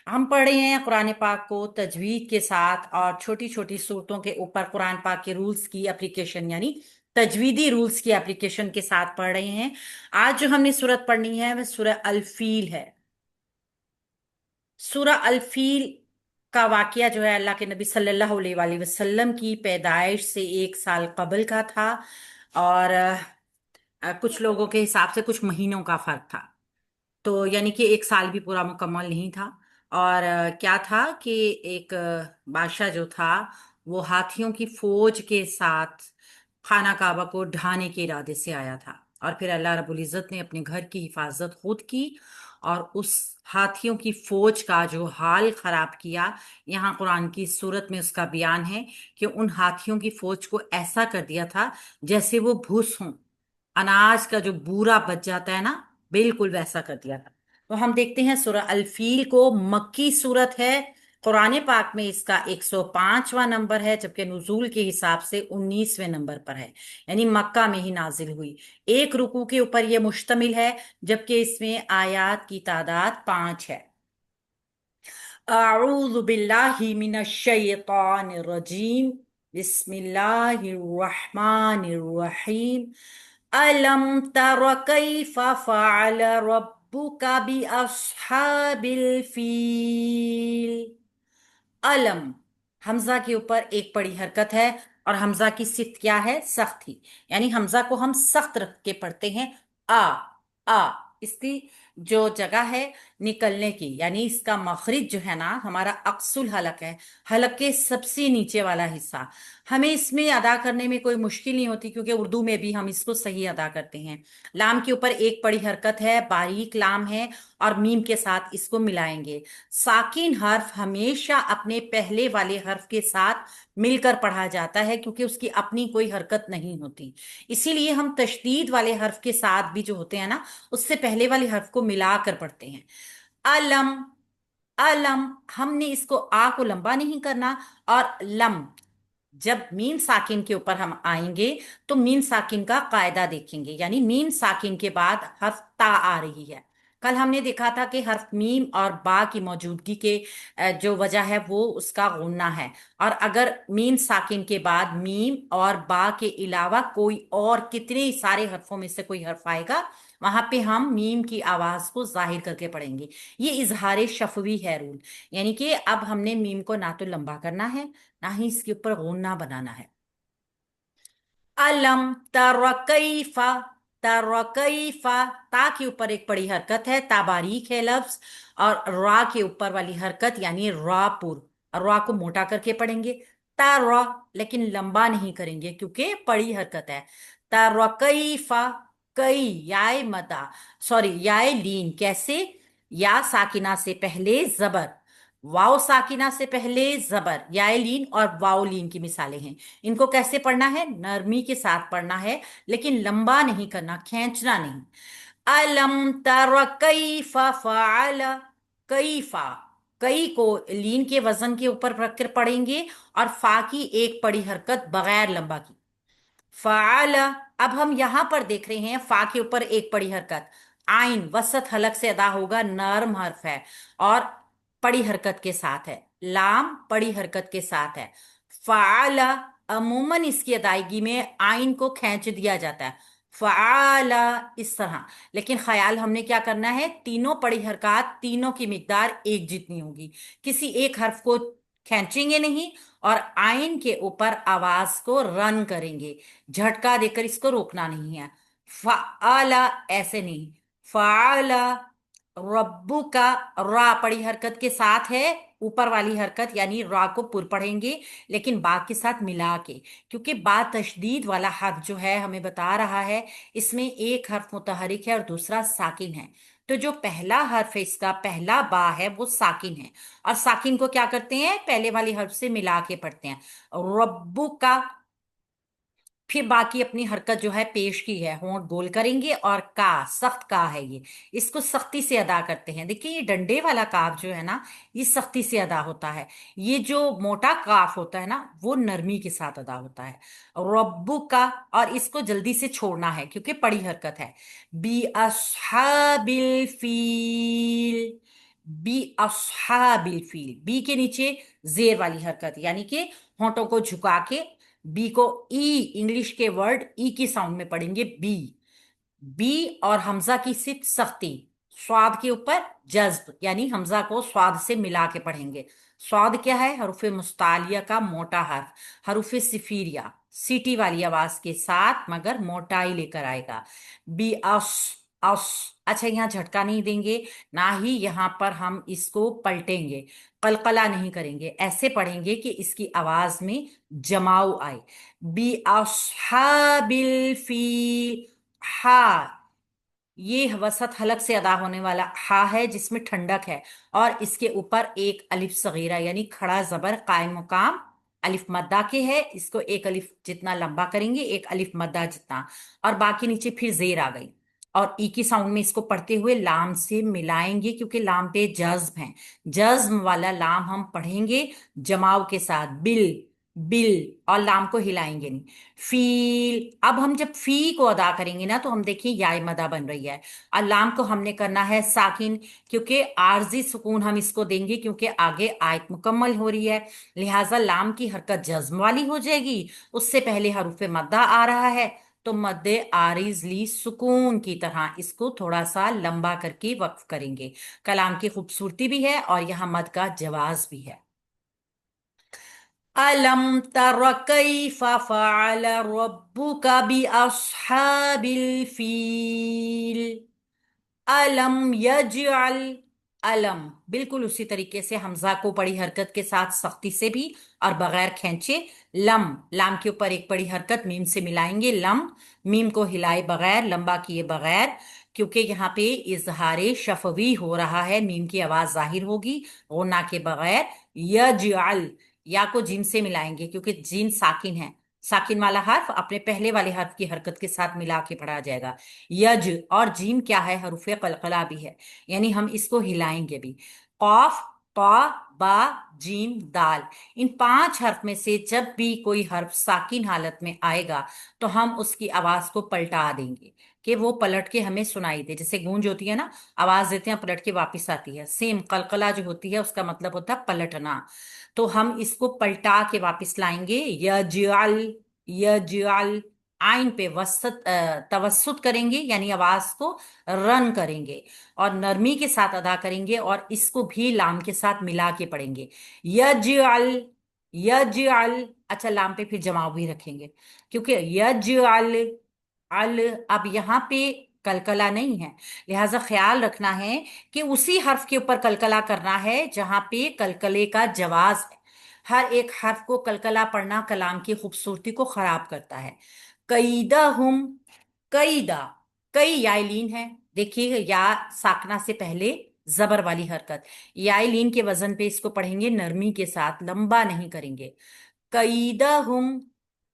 हम पढ़ रहे हैं कुरान पाक को तजवीद के साथ और छोटी छोटी सूरतों के ऊपर कुरान पाक के रूल्स की एप्लीकेशन यानी तजवीदी रूल्स की एप्लीकेशन के साथ पढ़ रहे हैं। आज जो हमने सूरत पढ़नी है वह सूरह अल फील है। सूरह अल फील का वाकया जो है अल्लाह के नबी सल्लल्लाहु अलैहि वसल्लम की पैदाइश से 1 साल कबल का था। और कुछ लोगों के हिसाब से कुछ महीनों का फर्क था। तो यानी कि 1 साल भी पूरा मुकम्मल नहीं था। और क्या था कि एक बादशाह जो था वो हाथियों की फौज के साथ खाना काबा को ढाने के इरादे से आया था। और फिर अल्लाह रब्बुल इज़्ज़त ने अपने घर की हिफाजत खुद की और उस हाथियों की फौज का जो हाल खराब किया। यहाँ कुरान की सूरत में उसका बयान है कि उन हाथियों की फौज को ऐसा कर दिया था जैसे वो भूस हों, अनाज का जो बूरा बच जाता है ना, बिल्कुल वैसा कर दिया था। तो हम देखते हैं सूरह अल फील को मक्की सूरत है। कुरान पाक में इसका 105वां नंबर है, जबकि नुजूल के हिसाब से 19वें नंबर पर है। यानी मक्का में ही नाजिल हुई। एक रुकू के ऊपर यह मुश्तमिल है, जबकि इसमें आयात की तादाद 5 है। अऊज़ु बिल्लाहि मिनश शैतानिर रजीम। बिस्मिल्लाहिर रहमानिर रहीम। अलम तर कैफ फ़अल रब्बुका बि अस्हाबिल फील। अलम, हमजा के ऊपर एक बड़ी हरकत है और हमजा की सिफ्त क्या है? सख्ती। यानी हमजा को हम सख्त रख के पढ़ते हैं। आ आ इसकी जो जगह है निकलने की, यानी इसका मखरिज जो है ना, हमारा अक्सुल हलक है, हलक के सबसे नीचे वाला हिस्सा। हमें इसमें अदा करने में कोई मुश्किल नहीं होती, क्योंकि उर्दू में भी हम इसको सही अदा करते हैं। लाम के ऊपर एक बड़ी हरकत है, बारीक लाम है, और मीम के साथ इसको मिलाएंगे। साकिन हर्फ हमेशा अपने पहले वाले हर्फ के साथ मिलकर पढ़ा जाता है, क्योंकि उसकी अपनी कोई हरकत नहीं होती। इसीलिए हम तशदीद वाले हर्फ के साथ भी जो होते हैं ना, उससे पहले वाले हर्फ को मिलाकर पढ़ते हैं। अलम, अलम, हमने इसको आ को लंबा नहीं करना। और लम, जब मीम साकिन के ऊपर हम आएंगे तो मीम साकिन का कायदा देखेंगे, यानी मीम साकिन के बाद हर्फ ता आ रही है। कल हमने देखा था कि हर्फ मीम और बा की मौजूदगी के जो वजह है वो उसका गुन्ना है। और अगर मीम साकिन के बाद मीम और बा के अलावा कोई और कितने ही सारे हर्फों में से कोई हर्फ आएगा, वहां पे हम मीम की आवाज को जाहिर करके पढ़ेंगे। ये इजहार शफवी है रूल। यानी कि अब हमने मीम को ना तो लंबा करना है, ना ही इसके ऊपर गुन्ना बनाना है। अलम तर कैफा, तर कैफा, ता के ऊपर एक बड़ी हरकत है, ता बारीक है लफ्ज। और रा के ऊपर वाली हरकत यानी रा पुर, रा को मोटा करके पढ़ेंगे। तारा, लेकिन लंबा नहीं करेंगे क्योंकि बड़ी हरकत है। तर कैफा, कई याय मदा, सॉरी याय लीन। कैसे? या साकिना से पहले जबर, वाओ साकिना से पहले जबर, यालीन और वाओलीन की मिसालें हैं। इनको कैसे पढ़ना है? नरमी के साथ पढ़ना है, लेकिन लंबा नहीं करना, खींचना नहीं। अलम तर कैफा फ़अल, कैफा, कई को लीन के वजन के ऊपर रखकर पढ़ेंगे और फा की एक बड़ी हरकत बगैर लंबा की। फ़अल, अब हम यहां पर देख रहे हैं फा के ऊपर एक बड़ी हरकत। आइन वसत हलक से अदा होगा, नर्म हर्फ है और बड़ी हरकत के साथ है। लाम बड़ी हरकत के साथ है। फ़अला, अमूमन इसकी अदायगी में आइन को खींच दिया जाता है, फ़अला, इस तरह। लेकिन ख्याल हमने क्या करना है, तीनों बड़ी हरकत तीनों की मिकदार एक जितनी होगी। किसी एक हर्फ को खींचेंगे नहीं और आइन के ऊपर आवाज को रन करेंगे, झटका देकर इसको रोकना नहीं है। फ़अला ऐसे नहीं। फ़अला रब्बू का, रा बड़ी हरकत के साथ है, ऊपर वाली हरकत यानी रा को पुर पढ़ेंगे, लेकिन बा के साथ मिला के, क्योंकि बा तशदीद वाला हर्फ जो है हमें बता रहा है इसमें एक हर्फ मुतहरिक है और दूसरा साकिन है। तो जो पहला हर्फ है इसका, पहला बा है, वो साकिन है। और साकिन को क्या करते हैं? पहले वाली हर्फ से मिला के पढ़ते हैं। रब्बू का, फिर बाकी अपनी हरकत जो है पेश की है, होंठ गोल करेंगे और का, सख्त का है ये, इसको सख्ती से अदा करते हैं। देखिए ये डंडे वाला काफ जो है ना, ये सख्ती से अदा होता है। ये जो मोटा काफ होता है ना, वो नरमी के साथ अदा होता है। रब्बु का, और इसको जल्दी से छोड़ना है क्योंकि बड़ी हरकत है। बी अस्हाबिल फील, बी अस्हाबिल फील, बी के नीचे जेर वाली हरकत, यानी कि होंठों को झुका के बी को ई, इंग्लिश के वर्ड ई की साउंड में पढ़ेंगे बी। बी और हमजा की सिर्फ सख्ती, स्वाद के ऊपर जज्ब, यानी हमजा को स्वाद से मिला के पढ़ेंगे। स्वाद क्या है? हरूफे मुस्तालिया का मोटा हर्फ, हरूफे सिफिरिया सीटी वाली आवाज के साथ मगर मोटाई लेकर आएगा। बी अस, अस। अच्छा, यहाँ झटका नहीं देंगे, ना ही यहाँ पर हम इसको पलटेंगे, कलकला नहीं करेंगे, ऐसे पढ़ेंगे कि इसकी आवाज में जमाव आए। बी अस्हाबिल फील, हा, ये वसत हलक से अदा होने वाला हा है जिसमें ठंडक है, और इसके ऊपर एक अलिफ सगीरा यानी खड़ा जबर कायम मुकाम अलिफ मद्दा के है, इसको एक अलिफ जितना लंबा करेंगे, एक अलिफ मद्दा जितना, और बाकी नीचे फिर जेर आ गई। और ई की साउंड में इसको पढ़ते हुए लाम से मिलाएंगे, क्योंकि लाम पे जज्म है, जज्म वाला लाम हम पढ़ेंगे जमाव के साथ, बिल, बिल, और लाम को हिलाएंगे नहीं। फील, अब हम जब फी को अदा करेंगे ना तो हम देखिए याय मदा बन रही है, और लाम को हमने करना है साकिन, क्योंकि आरजी सुकून हम इसको देंगे क्योंकि आगे आयत मुकम्मल हो रही है, लिहाजा लाम की हरकत जज्म वाली हो जाएगी। उससे पहले हरूफ मद्दा आ रहा है, तो मद्दे आरिज ली सुकून की तरह इसको थोड़ा सा लंबा करके वक्फ करेंगे। कलाम की खूबसूरती भी है और यहाँ मद का जवाज भी है। अलम तर कैफ फ़अल रब्बुक बि अस्हाबिल फील, अलम यजअल, अलम बिल्कुल उसी तरीके से हमजा को बड़ी हरकत के साथ सख्ती से भी और बगैर खींचे, लम, लाम के ऊपर एक बड़ी हरकत मीम से मिलाएंगे, लम, मीम को हिलाए बगैर, लंबा किए बगैर, क्योंकि यहाँ पे इजहारे शफवी हो रहा है, मीम की आवाज जाहिर होगी गुन्ना के बगैर। यजअल, या को जीम से मिलाएंगे क्योंकि जीन साकिन है, साकिन वाला हर्फ अपने पहले वाले हर्फ की हरकत के साथ मिला के पढ़ा जाएगा। यज, और जीम क्या है? हरूफे कलकला भी है, यानी हम इसको हिलाएंगे भी। कौफ, कौ, बा, जीम, दाल, इन पांच हर्फ में से जब भी कोई हर्फ साकिन हालत में आएगा तो हम उसकी आवाज को पलटा देंगे कि वो पलट के हमें सुनाई दे, जैसे गूंज होती है ना, आवाज देते हैं पलट के वापस आती है, सेम कलकला जो होती है उसका मतलब होता है पलटना। तो हम इसको पलटा के वापस लाएंगे, यजअल, यजअल, आइन पे वसत तवस्सुत करेंगे, यानी आवाज को रन करेंगे और नरमी के साथ अदा करेंगे, और इसको भी लाम के साथ मिला के पढ़ेंगे, यजअल, यजअल। अच्छा, लाम पे फिर जमाव भी रखेंगे क्योंकि यजअल, अल, अब यहाँ पे कलकला नहीं है, लिहाजा ख्याल रखना है कि उसी हर्फ के ऊपर कलकला करना है जहां पे कलकले का जवाज है। हर एक हर्फ को कलकला पढ़ना कलाम की खूबसूरती को खराब करता है। कईदा हुम, कईदा, कई यालीन है, देखिए या साकना से पहले जबर वाली हरकत, यालीन के वजन पे इसको पढ़ेंगे नरमी के साथ, लंबा नहीं करेंगे। कईदहुम,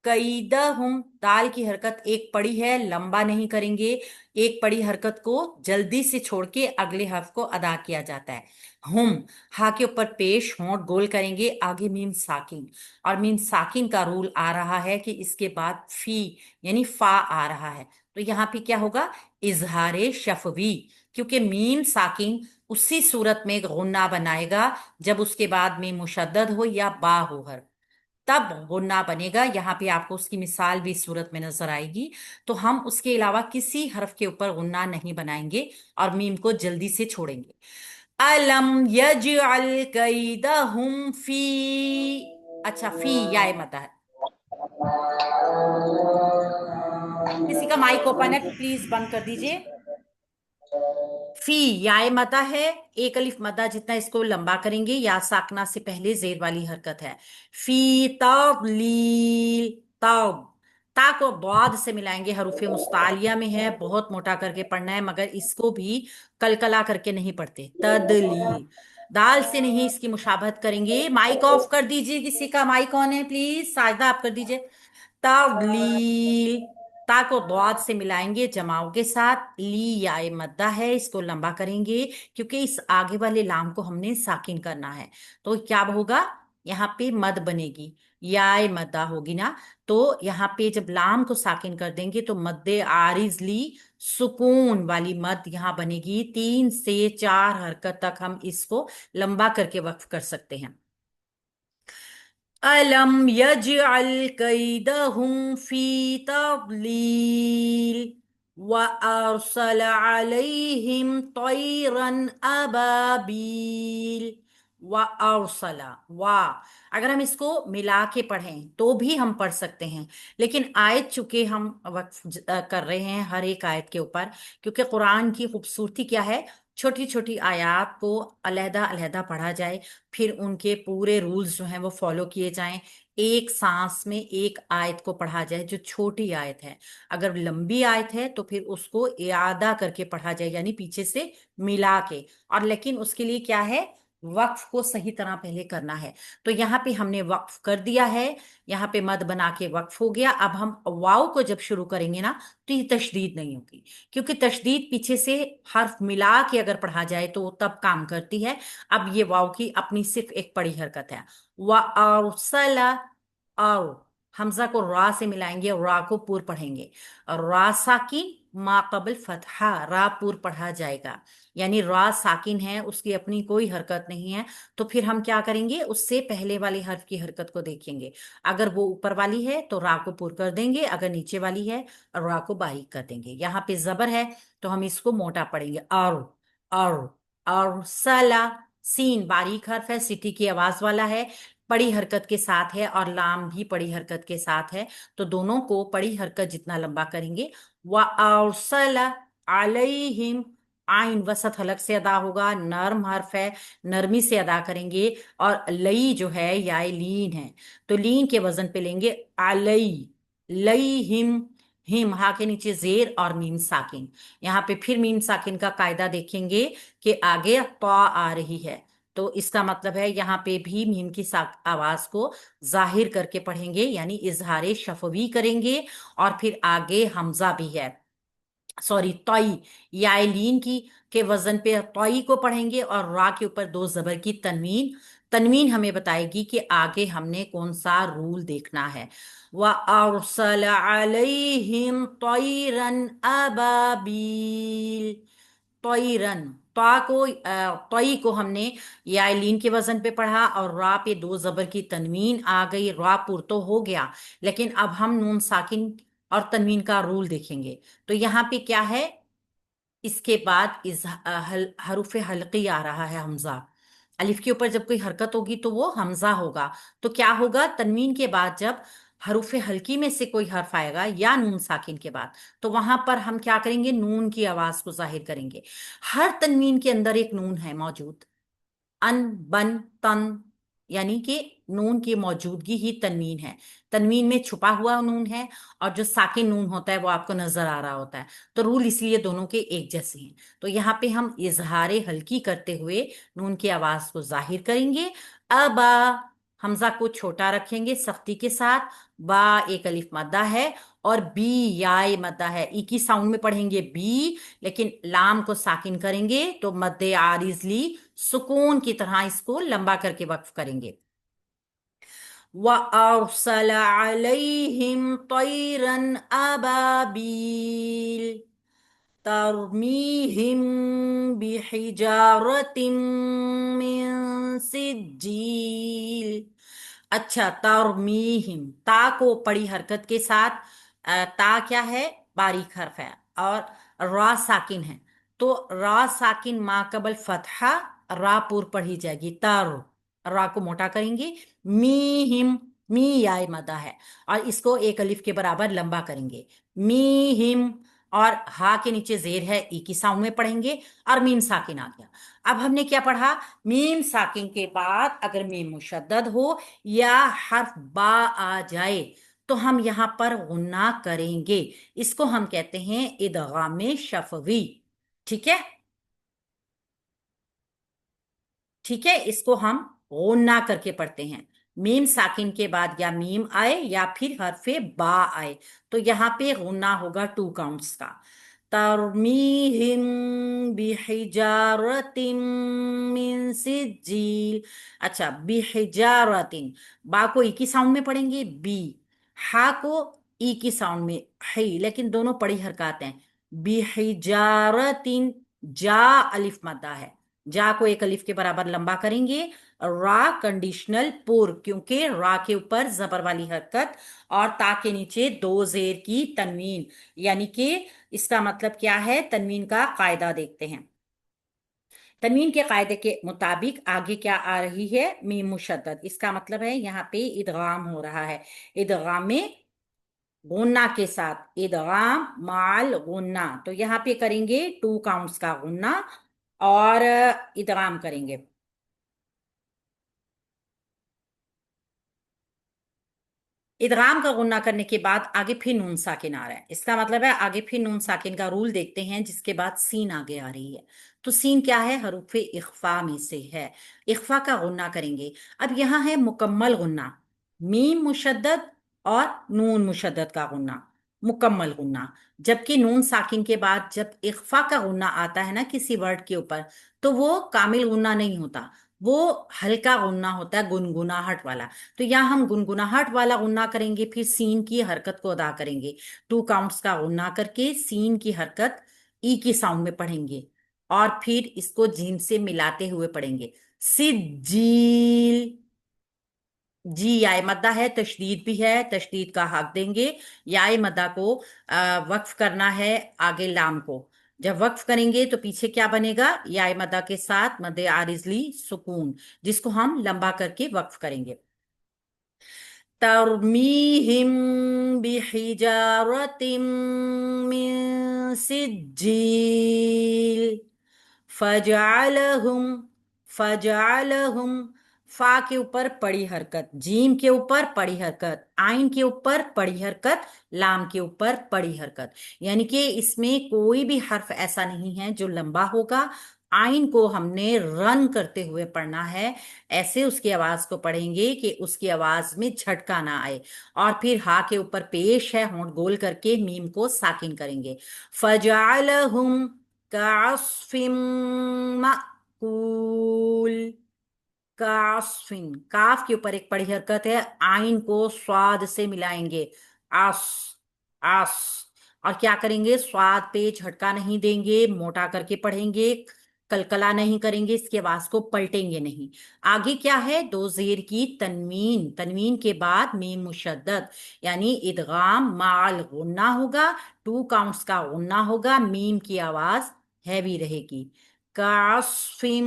कईदहुम, दाल की हरकत एक पड़ी है, लंबा नहीं करेंगे, एक पड़ी हरकत को जल्दी से छोड़ के अगले हर्फ को अदा किया जाता है। हुम, हा के ऊपर पेश होंठ गोल करेंगे, आगे मीम साकिन, और मीम साकिन का रूल आ रहा है कि इसके बाद फी यानी फा आ रहा है, तो यहाँ पे क्या होगा? इजहारे शफवी, क्योंकि मीम साकिन उसी सूरत में गुन्ना बनाएगा जब उसके बाद में मुशद्दद हो या बा हो हर, तब गुन्ना बनेगा। यहाँ पे आपको उसकी मिसाल भी इस सूरत में नजर आएगी। तो हम उसके अलावा किसी हर्फ के ऊपर गुन्ना नहीं बनाएंगे और मीम को जल्दी से छोड़ेंगे। अलम यजअल कैदहुम फी, अच्छा फी या मता है, किसी का माइक ओपन है प्लीज बंद कर दीजिए। फी याय मदा है, एक अलिफ मदा जितना, इसको लंबा करेंगे, या साकना से पहले जेर वाली हरकत है। फी तौलील, तौ, ता को बाद से मिलाएंगे, हरूफे मुस्तालिया में है, बहुत मोटा करके पढ़ना है मगर इसको भी कलकला करके नहीं पढ़ते। तदलील, दाल से नहीं, इसकी मुशाबहत करेंगे। माइक ऑफ कर दीजिए, किसी का माइक ऑन है प्लीज, साजदा आप कर दीजिए। तवलील, ता को द्वाद से मिलाएंगे जमाव के साथ, ली या मद्दा है, इसको लंबा करेंगे क्योंकि इस आगे वाले लाम को हमने साकिन करना है, तो क्या होगा? यहाँ पे मद बनेगी, याय मदा होगी ना। तो यहाँ पे जब लाम को साकिन कर देंगे तो मद्दे आरिजली सुकून वाली मद यहाँ बनेगी। 3 से 4 हरकत तक हम इसको लंबा करके वक्फ कर सकते हैं। अलम यजअल कैदहुम फी तضलील व अरसल अलैहिम तैरन अबाबील। व अरसला वा, अगर हम इसको मिला के पढ़ें तो भी हम पढ़ सकते हैं, लेकिन आयत चूंकि हम वक्फ कर रहे हैं हर एक आयत के ऊपर, क्योंकि कुरान की खूबसूरती क्या है, छोटी छोटी आयत को अलहदा अलहदा पढ़ा जाए, फिर उनके पूरे रूल्स जो हैं वो फॉलो किए जाएं। एक सांस में एक आयत को पढ़ा जाए जो छोटी आयत है। अगर लंबी आयत है तो फिर उसको इआदा करके पढ़ा जाए, यानी पीछे से मिला के। और लेकिन उसके लिए क्या है, वक्फ को सही तरह पहले करना है। तो यहाँ पे हमने वक्फ कर दिया है, यहाँ पे मद बना के वक्फ हो गया। अब हम वाव को जब शुरू करेंगे ना तो ये तशदीद नहीं होगी, क्योंकि तशदीद पीछे से हर्फ मिला के अगर पढ़ा जाए तो तब काम करती है। अब ये वाव की अपनी सिर्फ एक पड़ी हरकत है। व अरसला, और हमजा को रा से मिलाएंगे, रा को पूर पढ़ेंगे। और रा साकिन मा कबल फतहा, रा पूर पढ़ा जाएगा, यानी रा साकिन है, उसकी अपनी कोई हरकत नहीं है। तो फिर हम क्या करेंगे, उससे पहले वाले हर्फ की हरकत को देखेंगे। अगर वो ऊपर वाली है तो रा को पूर कर देंगे, अगर नीचे वाली है रा को बारीक कर देंगे। यहाँ पे जबर है तो हम इसको मोटा पढ़ेंगे। और सला, सीन बारीक हर्फ है, सिटी की आवाज वाला है, पड़ी हरकत के साथ है, और लाम भी पड़ी हरकत के साथ है। तो दोनों को पड़ी हरकत जितना लंबा करेंगे। व अरसला अलैहिम, आइन वसत हलक से अदा होगा, नर्म हर्फ है, नरमी से अदा करेंगे। और लई जो है या लीन है, तो लीन के वजन पे लेंगे अलई, लई हिम हा के नीचे जेर और मीम साकिन। यहाँ पे फिर मीम साकिन का कायदा देखेंगे कि आगे ता आ रही है, तो इसका मतलब है यहाँ पे भी मीम की आवाज को जाहिर करके पढ़ेंगे, यानी इजहार शफवी करेंगे। और फिर आगे हमजा भी है, सॉरी तोई, यालीन की के वजन पे तोई को पढ़ेंगे, और रा के ऊपर दो जबर की तनवीन। तनवीन हमें बताएगी कि आगे हमने कौन सा रूल देखना है। व अरसल अलैहिम तैरन अबाबील, तोइरन, तोई को हमने यालीन के वजन पे पढ़ा, और रा पे दो जबर की तनवीन आ गई, रा पुर तो हो गया। लेकिन अब हम नून साकिन और तनवीन का रूल देखेंगे। तो यहाँ पे क्या है, इसके बाद हरूफ हल्की आ रहा है, हमजा। अलिफ के ऊपर जब कोई हरकत होगी तो वो हमजा होगा। तो क्या होगा, तनवीन के बाद जब हरूफ हल्की में से कोई हर्फ आएगा या नून साकिन के बाद, तो वहां पर हम क्या करेंगे, नून की आवाज को जाहिर करेंगे। हर तनवीन के अंदर एक नून है मौजूद, अन बन तन, यानी कि नून की मौजूदगी ही तनवीन है। तनवीन में छुपा हुआ नून है, और जो साकिन नून होता है वो आपको नजर आ रहा होता है। तो रूल इसलिए दोनों के एक जैसे हैं। तो यहाँ पे हम इजहार हल्की करते हुए नून की आवाज को जाहिर करेंगे। अबा, हमजा को छोटा रखेंगे सख्ती के साथ, बा एक अलिफ मद्दा है, और बी याय मद्दा है, ई की साउंड में पढ़ेंगे बी, लेकिन लाम को साकिन करेंगे तो मद्दे आरिजली सुकून की तरह इसको लंबा करके वक्फ करेंगे। व अरसल अलैहिम तैरन अबाबील तरमीहिम बिहिजारतिम मिन सिज्जील। अच्छा, तरमीहिम, ता को पड़ी हरकत के साथ, ता क्या है, बारीक हर्फ है, और रा साकिन है। तो रा साकिन मा कबल फतहा, रा पूर पढ़ी जाएगी, तर, रा को मोटा करेंगे। मी हिम, मी याय मदा है, और इसको एक अलिफ के बराबर लंबा करेंगे, मी हिम। और हा के नीचे जेर है, ई की साउंड में पढ़ेंगे, और मीम साकिन आ गया। अब हमने क्या पढ़ा, मीम साकिन के बाद अगर मीम मुशद्दद हो या हर्फ बा आ जाए तो हम यहां पर गुन्ना करेंगे। इसको हम कहते हैं इदगाम शफवी। ठीक है, ठीक है, इसको हम गुन्ना करके पढ़ते हैं। मीम साकिन के बाद या मीम आए या फिर हरफे बा आए, तो यहाँ पे गुन्ना होगा 2 काउंट्स का। तरमीहिम बिहिजारतिन मिन सिज्जील। अच्छा, बिहिजारतिन, बा को ई की साउंड में पढ़ेंगे बी, हा को ई की साउंड में है, लेकिन दोनों पड़ी हरकत हैं। बिहिजारतिन, जा अलिफ मद्दा है, जा को एक अलिफ के बराबर लंबा करेंगे। रा कंडीशनल पुर, क्योंकि रा के ऊपर जबर वाली हरकत और ता के नीचे दो जेर की तनवीन, यानी कि इसका मतलब क्या है, तनवीन का कायदा देखते हैं। तनवीन के कायदे के मुताबिक आगे क्या आ रही है, मीम मुशद्दद, इसका मतलब है यहाँ पे इदगाम हो रहा है। इदगाम में गुन्ना के साथ, इदगाम माल गुन्ना, तो यहाँ पे करेंगे टू काउंट्स का गुन्ना और इदगाम करेंगे। इदगाम का गुन्ना करने के बाद आगे फिर नून साकिन आ रहा है, इसका मतलब है आगे फिर नून साकिन का रूल देखते हैं, जिसके बाद सीन आगे आ रही है। तो सीन क्या है, हरूफ इख्फा में से है, इख्फा का गुन्ना करेंगे। अब यहाँ है मुकम्मल गुन्ना, मीम मुशद्दद और नून मुशद्दद का गुन्ना, मुकम्मल गुन्ना। जबकि नून साकिन के बाद जब इख्फा का गुन्ना आता है ना किसी वर्ड के ऊपर, तो वो कामिल गुन्ना नहीं होता, वो हल्का गुन्ना होता है, गुनगुनाहट वाला। तो यहाँ हम गुनगुनाहट वाला गुन्ना करेंगे, फिर सीन की हरकत को अदा करेंगे। टू काउंट्स का गुन्ना करके सीन की हरकत ई की साउंड में पढ़ेंगे और फिर इसको जीम से मिलाते हुए पढ़ेंगे। सिज्जील, जी याय मद्दा है, तशदीद भी है, तशदीद का हक देंगे। याय मद्दा को वक्फ करना है आगे लाम को। जब वक्फ करेंगे तो पीछे क्या बनेगा, याय मद्दा के साथ मद्दे आरिजली सुकून, जिसको हम लंबा करके वक्फ करेंगे। तरमीहिम बिहिजारतिम मिन सिज्जील फजअलहुम, फजअलहुम, फा के ऊपर पड़ी हरकत, जीम के ऊपर पड़ी हरकत, आइन के ऊपर पड़ी हरकत, लाम के ऊपर पड़ी हरकत। यानी कि इसमें कोई भी हर्फ ऐसा नहीं है जो लंबा होगा। आइन को हमने रन करते हुए पढ़ना है, ऐसे उसकी आवाज को पढ़ेंगे कि उसकी आवाज में झटका ना आए। और फिर हा के ऊपर पेश है, होंठ गोल करके मीम को साकिन करेंगे। फजअलहुम कास्फिम माकूल, कास्फिन, काफ के ऊपर एक बड़ी हरकत है, आइन को स्वाद से मिलाएंगे, आस, आस। और क्या करेंगे, स्वाद पे झटका नहीं देंगे, मोटा करके पढ़ेंगे, कलकला नहीं करेंगे, इसकी आवाज को पलटेंगे नहीं। आगे क्या है, दो जेर की तनवीन, तनवीन के बाद मीम मुशद्दद, यानी इदगाम माल गुन्ना होगा, टू काउंट्स का गुन्ना होगा, मीम की आवाज हैवी रहेगी। कास्फिम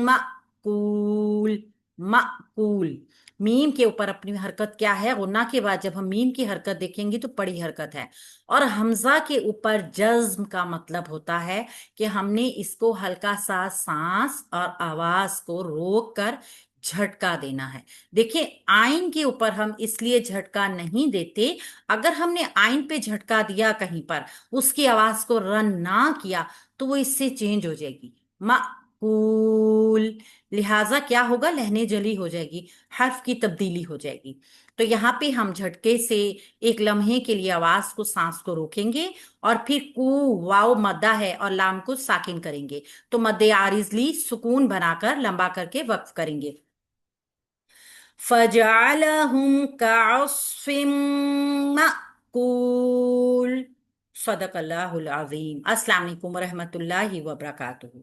माकूल, माकूल, मीम के ऊपर अपनी हरकत क्या है, गुन्ना के बाद जब हम मीम की हरकत देखेंगे तो बड़ी हरकत है। और हमजा के ऊपर जज्म का मतलब होता है कि हमने इसको हल्का सा सांस और आवाज को रोक कर झटका देना है। देखिए, आइन के ऊपर हम इसलिए झटका नहीं देते, अगर हमने आइन पे झटका दिया कहीं पर, उसकी आवाज को रन ना किया, तो वो इससे चेंज हो जाएगी, माकूल। लिहाजा क्या होगा, लहने जली हो जाएगी, हर्फ की तब्दीली हो जाएगी। तो यहाँ पे हम झटके से एक लम्हे के लिए आवाज को, सांस को रोकेंगे और फिर कू, वाव मद्दा है और लाम को साकिन करेंगे, तो मद्दे आरिजली सुकून बनाकर लंबा करके वक्फ करेंगे। फजअलहुम कअस्फिम माकूल। सदकल्लाहुल अज़ीम। अस्सलाम वालेकुम रहमतुल्लाहि व बरकातुहू।